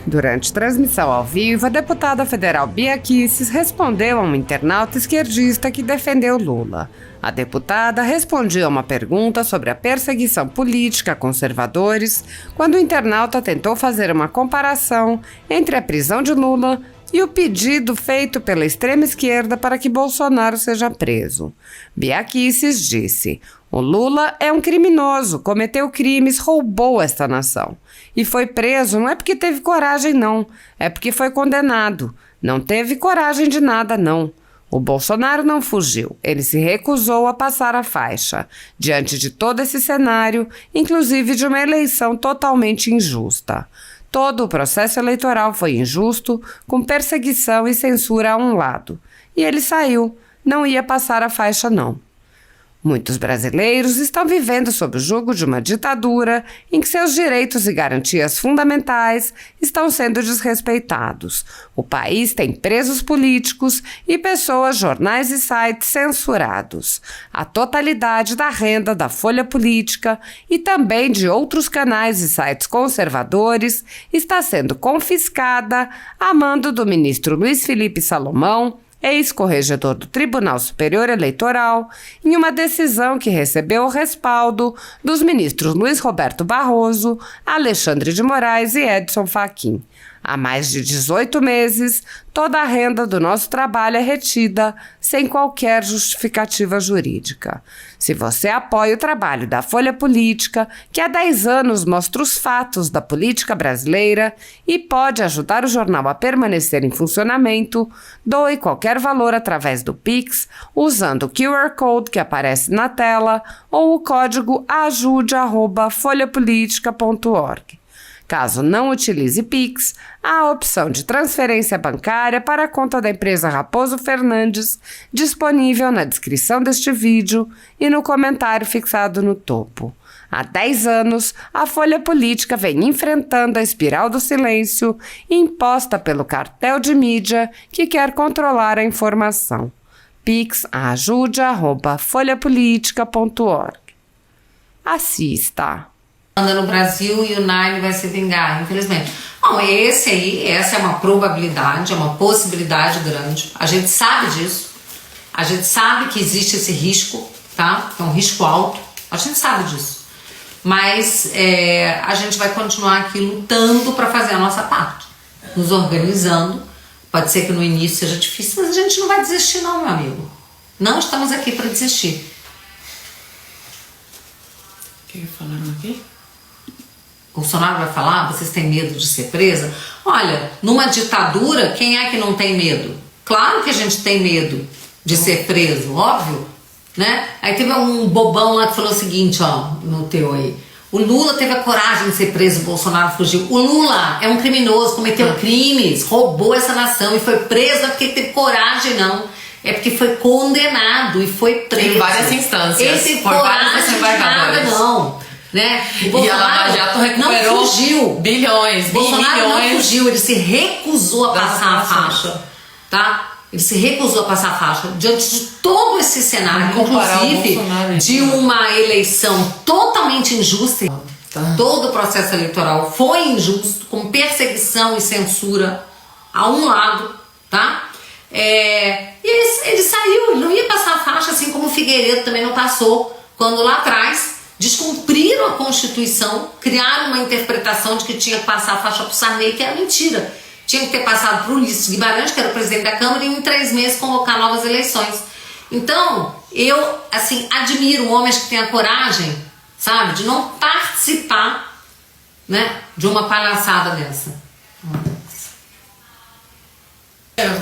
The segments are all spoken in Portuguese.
Durante transmissão ao vivo, a deputada federal Bia Kicis respondeu a um internauta esquerdista que defendeu Lula. A deputada respondia a uma pergunta sobre a perseguição política a conservadores quando o internauta tentou fazer uma comparação entre a prisão de Lula e o pedido feito pela extrema esquerda para que Bolsonaro seja preso. Bia Kicis disse: "O Lula é um criminoso, cometeu crimes, roubou esta nação. E foi preso não é porque teve coragem, não. É porque foi condenado. Não teve coragem de nada, não. O Bolsonaro não fugiu, ele se recusou a passar a faixa, diante de todo esse cenário, inclusive de uma eleição totalmente injusta. Todo o processo eleitoral foi injusto, com perseguição e censura a um lado. E ele saiu, não ia passar a faixa, não." Muitos brasileiros estão vivendo sob o jugo de uma ditadura em que seus direitos e garantias fundamentais estão sendo desrespeitados. O país tem presos políticos e pessoas, jornais e sites censurados. A totalidade da renda da Folha Política e também de outros canais e sites conservadores está sendo confiscada a mando do ministro Luiz Felipe Salomão, ex-corregedor do Tribunal Superior Eleitoral, em uma decisão que recebeu o respaldo dos ministros Luiz Roberto Barroso, Alexandre de Moraes e Edson Fachin. Há mais de 18 meses, toda a renda do nosso trabalho é retida sem qualquer justificativa jurídica. Se você apoia o trabalho da Folha Política, que há 10 anos mostra os fatos da política brasileira e pode ajudar o jornal a permanecer em funcionamento, doe qualquer valor através do Pix, usando o QR Code que aparece na tela ou o código ajude@folhapolitica.org. Caso não utilize Pix, há a opção de transferência bancária para a conta da empresa Raposo Fernandes, disponível na descrição deste vídeo e no comentário fixado no topo. Há 10 anos, a Folha Política vem enfrentando a espiral do silêncio imposta pelo cartel de mídia que quer controlar a informação. Pix ajude@folhapolitica.org. Assista. Anda no Brasil e o Nine vai se vingar, infelizmente. Bom, essa é uma probabilidade, é uma possibilidade grande. A gente sabe disso. A gente sabe que existe esse risco, tá? É um risco alto. A gente sabe disso. Mas a gente vai continuar aqui lutando para fazer a nossa parte. Nos organizando. Pode ser que no início seja difícil, mas a gente não vai desistir não, meu amigo. Não estamos aqui para desistir. O que falaram aqui? Bolsonaro vai falar, vocês têm medo de ser presa? Olha, numa ditadura, quem é que não tem medo? Claro que a gente tem medo de ser preso, óbvio, né? Aí teve um bobão lá que falou o seguinte, ó, no teu aí. O Lula teve a coragem de ser preso, o Bolsonaro fugiu. O Lula é um criminoso, cometeu crimes, roubou essa nação e foi preso, não é porque teve coragem, não. É porque foi condenado e foi preso. Em várias instâncias. Esse coragem de nada, não. Né? E a Lava Jato recuperou não fugiu. bilhões, Bolsonaro não fugiu, ele se recusou a passar a faixa, tá? Ele se recusou a passar a faixa diante de todo esse cenário, inclusive de uma eleição totalmente injusta. Todo o processo eleitoral foi injusto, com perseguição e censura a um lado, tá? E ele saiu, ele não ia passar a faixa, assim como o Figueiredo também não passou, quando lá atrás descumpriram a Constituição, criaram uma interpretação de que tinha que passar a faixa para o Sarney, que era mentira. Tinha que ter passado para o Ulisses Guimarães, que era o presidente da Câmara, e em 3 meses convocar novas eleições. Então, eu, assim, admiro homens que têm a coragem, sabe, de não participar, né, de uma palhaçada dessa.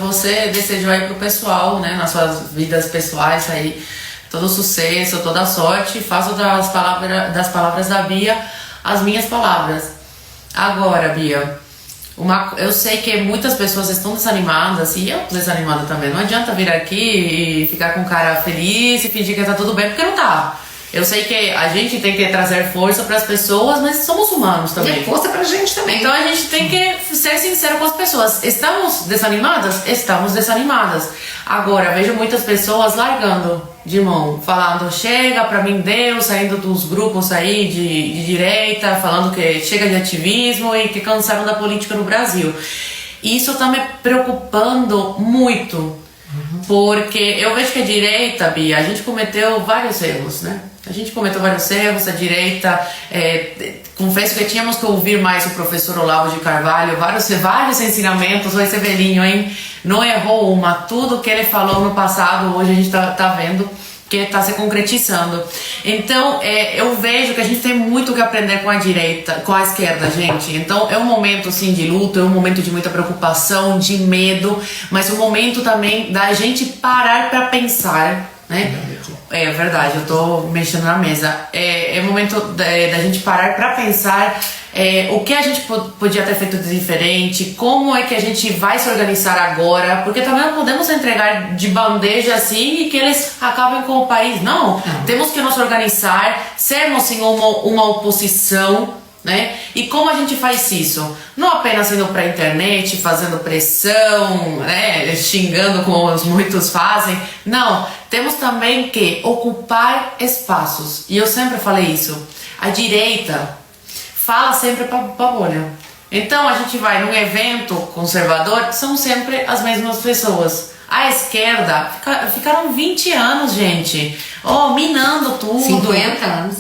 Você desejou aí pro pessoal, né, nas suas vidas pessoais aí, todo sucesso, toda sorte. Faço das palavras da Bia as minhas palavras. Agora, Bia, eu sei que muitas pessoas estão desanimadas, e eu tô desanimada também. Não adianta vir aqui e ficar com cara feliz e fingir que tá tudo bem, porque não tá. Eu sei que a gente tem que trazer força para as pessoas, mas somos humanos também. E força pra gente também. Então a gente tem que ser sincero com as pessoas. Estamos desanimadas? Estamos desanimadas. Agora, vejo muitas pessoas largando. falando chega pra mim Deus, saindo dos grupos aí de direita, falando que chega de ativismo e que cansaram da política no Brasil. Isso tá me preocupando muito, porque eu vejo que a direita, Bia, a gente cometeu vários erros, né? A gente cometeu vários erros, a direita, confesso que tínhamos que ouvir mais o professor Olavo de Carvalho, vários ensinamentos, esse velhinho, hein? Não errou uma, tudo que ele falou no passado, hoje a gente tá vendo que está se concretizando. Então, eu vejo que a gente tem muito que aprender com a direita, com a esquerda, gente. Então, é um momento, sim, de luta, é um momento de muita preocupação, de medo, mas um momento também da gente parar para pensar, né? É verdade, eu tô mexendo na mesa. É momento da gente parar para pensar o que a gente podia ter feito de diferente, como é que a gente vai se organizar agora, porque também não podemos entregar de bandeja assim e que eles acabem com o país. Não. Temos que nos organizar, sermos sim uma oposição, né? E como a gente faz isso? Não apenas indo pra internet, fazendo pressão, né? Xingando como muitos fazem. Não, temos também que ocupar espaços. E eu sempre falei isso. A direita fala sempre pra bolha. Então a gente vai num evento conservador, são sempre as mesmas pessoas. A esquerda ficaram 20 anos, gente, minando tudo. 50 anos.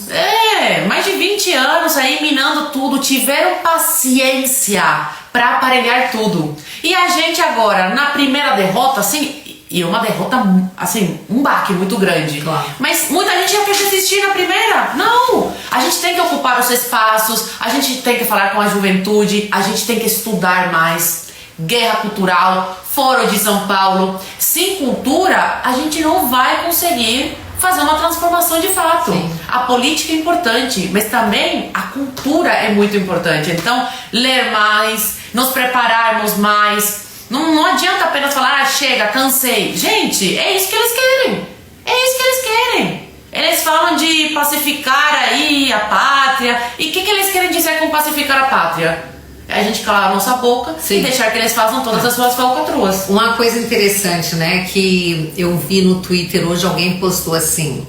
Mais de 20 anos aí minando tudo, tiveram paciência pra aparelhar tudo. E a gente agora, na primeira derrota, assim, e uma derrota, assim, um baque muito grande. Claro. Mas muita gente já quer desistir na primeira. Não! A gente tem que ocupar os espaços, a gente tem que falar com a juventude, a gente tem que estudar mais. Guerra cultural, Foro de São Paulo. Sem cultura, a gente não vai conseguir fazer uma transformação de fato. Sim. A política é importante, mas também a cultura é muito importante. Então, ler mais, nos prepararmos mais. Não adianta apenas falar, chega, cansei. Gente, é isso que eles querem. É isso que eles querem. Eles falam de pacificar aí a pátria. E o que eles querem dizer com pacificar a pátria? É a gente calar a nossa boca, sim, e deixar que eles façam todas as suas falcatruas. Uma coisa interessante, né, que eu vi no Twitter hoje, alguém postou assim: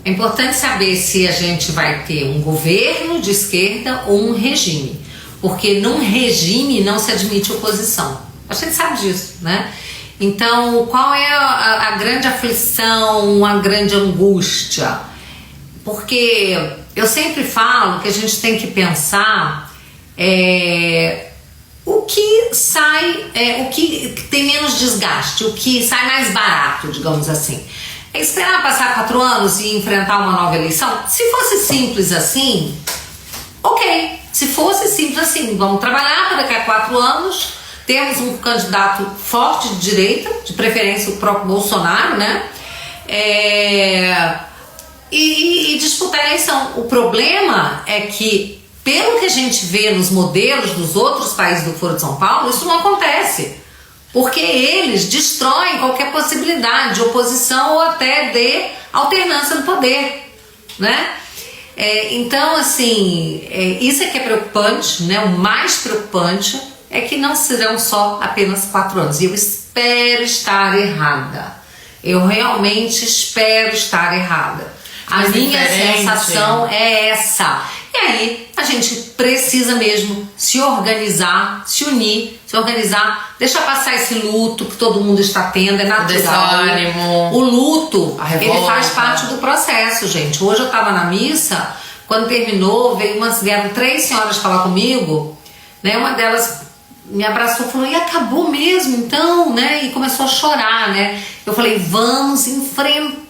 é importante saber se a gente vai ter um governo de esquerda ou um regime, porque num regime não se admite oposição. A gente sabe disso, né? Então, qual é a grande aflição, a grande angústia? Porque eu sempre falo que a gente tem que pensar o que sai, o que tem menos desgaste, o que sai mais barato, digamos assim. É esperar passar 4 anos e enfrentar uma nova eleição? Se fosse simples assim, ok. Se fosse simples assim, vamos trabalhar para daqui a 4 anos, temos um candidato forte de direita, de preferência o próprio Bolsonaro, né? E disputar a eleição. O problema é que, pelo que a gente vê nos modelos dos outros países do Foro de São Paulo, isso não acontece. Porque eles destroem qualquer possibilidade de oposição ou até de alternância no poder, né? Então, assim, isso é que é preocupante, né? O mais preocupante é que não serão só apenas 4 anos. E eu espero estar errada. Eu realmente espero estar errada. A minha sensação é essa. E aí, a gente precisa mesmo se organizar, se unir, se organizar, deixar passar esse luto que todo mundo está tendo, é natural. O desânimo, o luto, a revolta, ele faz parte do processo, gente. Hoje eu estava na missa, quando terminou, vieram 3 senhoras falar comigo, né? Uma delas me abraçou e falou: e acabou mesmo então, né? E começou a chorar, né? Eu falei: vamos enfrentar.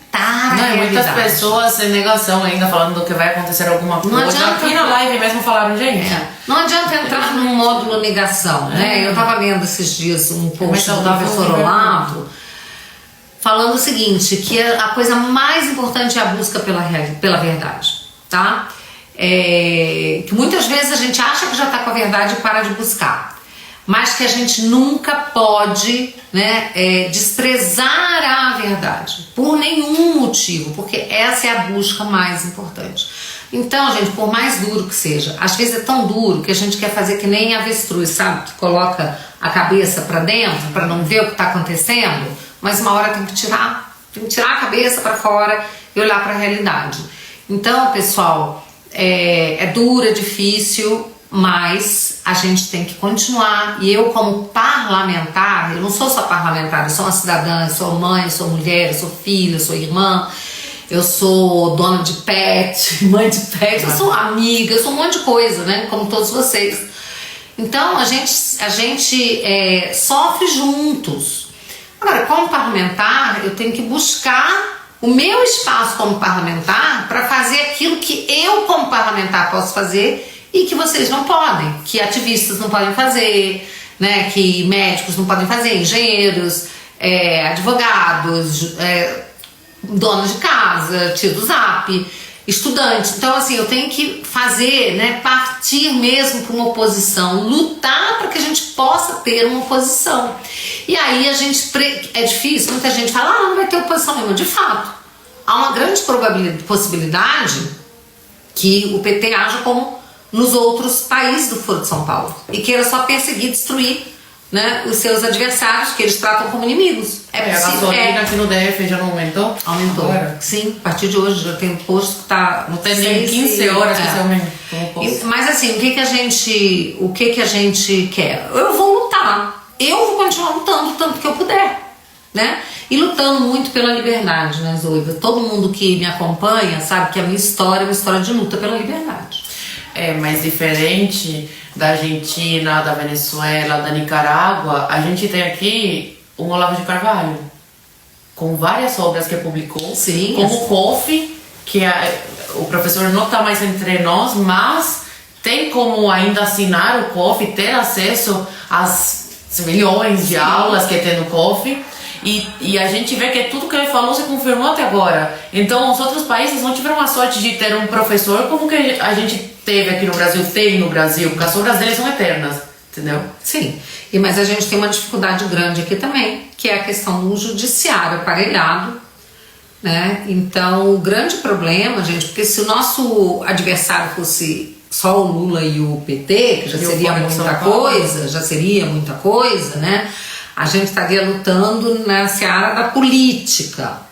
Não, muitas pessoas sem negação ainda, falando do que vai acontecer alguma coisa. Não adianta, aqui na live mesmo falaram, gente. Não adianta entrar num módulo negação, né? Eu tava lendo esses dias um post do professor Olavo falando o seguinte, que a coisa mais importante é a busca pela verdade, tá? Que muitas vezes a gente acha que já tá com a verdade e para de buscar. Mas que a gente nunca pode, né, desprezar a verdade por nenhum motivo, porque essa é a busca mais importante. Então, gente, por mais duro que seja, às vezes é tão duro que a gente quer fazer que nem avestruz, sabe? Que coloca a cabeça para dentro para não ver o que está acontecendo, mas uma hora tem que tirar. Tem que tirar a cabeça para fora e olhar para a realidade. Então, pessoal, é duro, é difícil, mas a gente tem que continuar. E eu, como parlamentar, eu não sou só parlamentar, eu sou uma cidadã, eu sou mãe, eu sou mulher, eu sou filha, eu sou irmã, eu sou dona de pet, mãe de pet, eu sou amiga, eu sou um monte de coisa, né? Como todos vocês. Então a gente sofre juntos. Agora, como parlamentar, eu tenho que buscar o meu espaço como parlamentar para fazer aquilo que eu, como parlamentar, posso fazer e que vocês não podem, que ativistas não podem fazer, né? Que médicos não podem fazer, engenheiros, advogados, donas de casa, tia do Zap, estudantes. Então, assim, eu tenho que fazer, né, partir mesmo para uma oposição, lutar para que a gente possa ter uma oposição. E aí é difícil, muita gente fala, não vai ter oposição nenhuma. De fato, há uma grande possibilidade que o PT haja como nos outros países do Foro de São Paulo e queira só perseguir, destruir, né, os seus adversários, que eles tratam como inimigos. A gasolina aqui no DF já não aumentou? Aumentou. Agora? Sim, a partir de hoje já tem um posto que está... Não tem nem 15 horas que você aumentou o posto. Mas assim, o que a gente quer? Eu vou lutar. Eu vou continuar lutando tanto que eu puder, né? E lutando muito pela liberdade, né, Zoiva? Todo mundo que me acompanha sabe que a minha história é uma história de luta pela liberdade. Mas diferente da Argentina, da Venezuela, da Nicarágua, a gente tem aqui um Olavo de Carvalho, com várias obras que publicou. Sim, como o COF, que o professor não está mais entre nós, mas tem como ainda assinar o COF, ter acesso às milhões de aulas que tem no COF. E a gente vê que tudo que ele falou se confirmou até agora. Então os outros países não tiveram a sorte de ter um professor como que a gente teve aqui no Brasil, tem no Brasil, porque as obras deles são eternas, entendeu? Sim, mas a gente tem uma dificuldade grande aqui também, que é a questão do judiciário aparelhado, né? Então o grande problema, gente, porque se o nosso adversário fosse só o Lula e o PT, que já seria muita coisa, né? A gente estaria lutando na seara da política.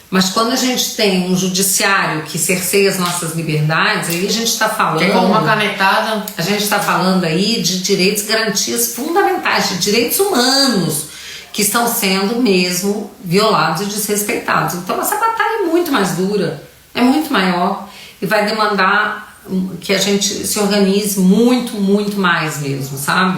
Mas quando a gente tem um judiciário que cerceia as nossas liberdades, aí a gente está falando... Que é como uma canetada. A gente está falando aí de direitos e garantias fundamentais, de direitos humanos, que estão sendo mesmo violados e desrespeitados. Então essa batalha é muito mais dura, é muito maior e vai demandar que a gente se organize muito, muito mais mesmo, sabe?